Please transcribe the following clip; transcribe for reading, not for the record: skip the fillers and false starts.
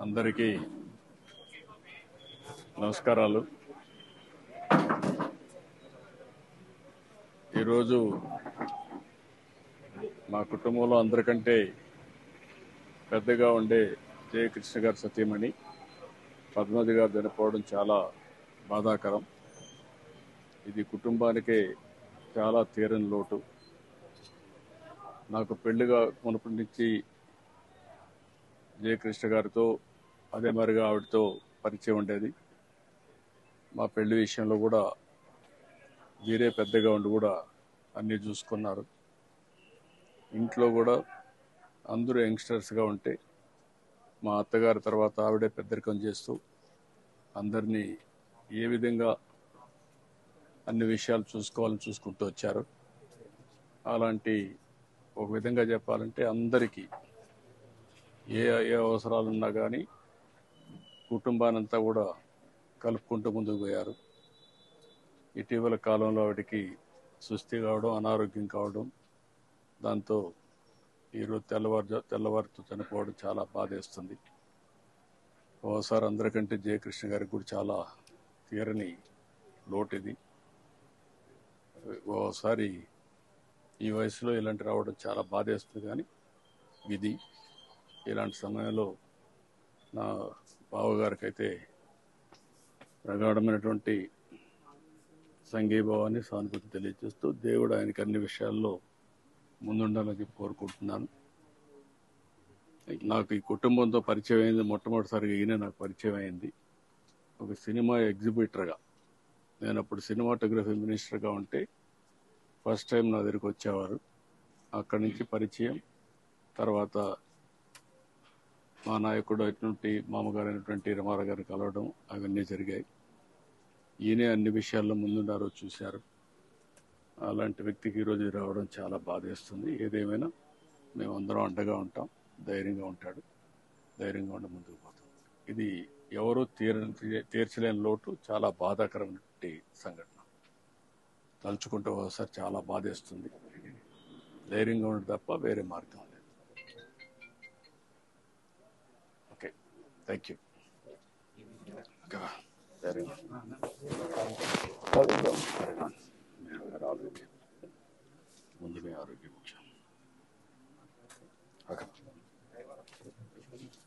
అందరికీ నమస్కారాలు. ఈరోజు మా కుటుంబంలో అందరికంటే పెద్దగా ఉండే జయకృష్ణ గారి సతీమణి పద్మావతి గారు చనిపోవడం చాలా బాధాకరం. ఇది కుటుంబానికే చాలా తీరని లోటు. నాకు పెళ్లిగా మునుపటి నుంచి జయకృష్ణ గారితో అదే మరిగా ఆవిడతో పరిచయం ఉండేది. మా పెళ్లి విషయంలో కూడా వీరే పెద్దగా ఉండి కూడా అన్నీ చూసుకున్నారు. ఇంట్లో కూడా అందరూ యంగ్స్టర్స్గా ఉంటే మా అత్తగారి తర్వాత ఆవిడే పెద్దరికం చేస్తూ అందరినీ ఏ విధంగా అన్ని విషయాలు చూసుకోవాలని చూసుకుంటూ వచ్చారు. అలాంటి ఒక విధంగా చెప్పాలంటే అందరికీ ఏ ఏ అవసరాలున్నా కానీ కుటుంబానంతా కూడా కలుపుకుంటూ ముందుకు పోయారు. ఇటీవల కాలంలో ఆవిడికి సుస్థి కావడం, అనారోగ్యం కావడం, దాంతో ఈరోజు తెల్లవారుతో చనిపోవడం చాలా బాధేస్తుంది. ఓసారి అందరికంటే జయకృష్ణ గారికి కూడా చాలా తీరని లోటు ఇది. ఓసారి ఈ వయసులో ఇలాంటి రావడం చాలా బాధేస్తుంది. కానీ విధి. ఇలాంటి సమయంలో నా బావగారికి అయితే ప్రగాఢమైనటువంటి సంఘీభావాన్ని, సానుభూతి తెలియజేస్తూ దేవుడు ఆయనకి అన్ని విషయాల్లో ముందుండాలని కోరుకుంటున్నాను. నాకు ఈ కుటుంబంతో పరిచయం అయింది మొట్టమొదటిసారిగా ఈయన నాకు పరిచయం అయింది ఒక సినిమా ఎగ్జిబిటర్గా. నేను అప్పుడు సినిమాటోగ్రఫీ మినిస్టర్గా ఉంటే ఫస్ట్ టైం నా దగ్గరికి వచ్చేవారు. అక్కడి నుంచి పరిచయం. తర్వాత మా నాయకుడు అయినటువంటి మామగారు అయినటువంటి రమారావు గారిని కలవడం అవన్నీ జరిగాయి. ఈయనే అన్ని విషయాల్లో ముందున్నారో చూశారు. అలాంటి వ్యక్తికి ఈరోజు రావడం చాలా బాధేస్తుంది. ఏదేమైనా మేమందరం అండగా ఉంటాం. ధైర్యంగా ఉంటాడు. ధైర్యంగా ఉండి ముందుకు పోతాం. ఇది ఎవరూ తీర్చలేని లోటు. చాలా బాధాకరమైనటువంటి సంఘటన. తలుచుకుంటూ ఒకసారి చాలా బాధేస్తుంది. ధైర్యంగా ఉండడం తప్ప వేరే మార్గం లేదు. Okay, thank you. ధైర్యంగా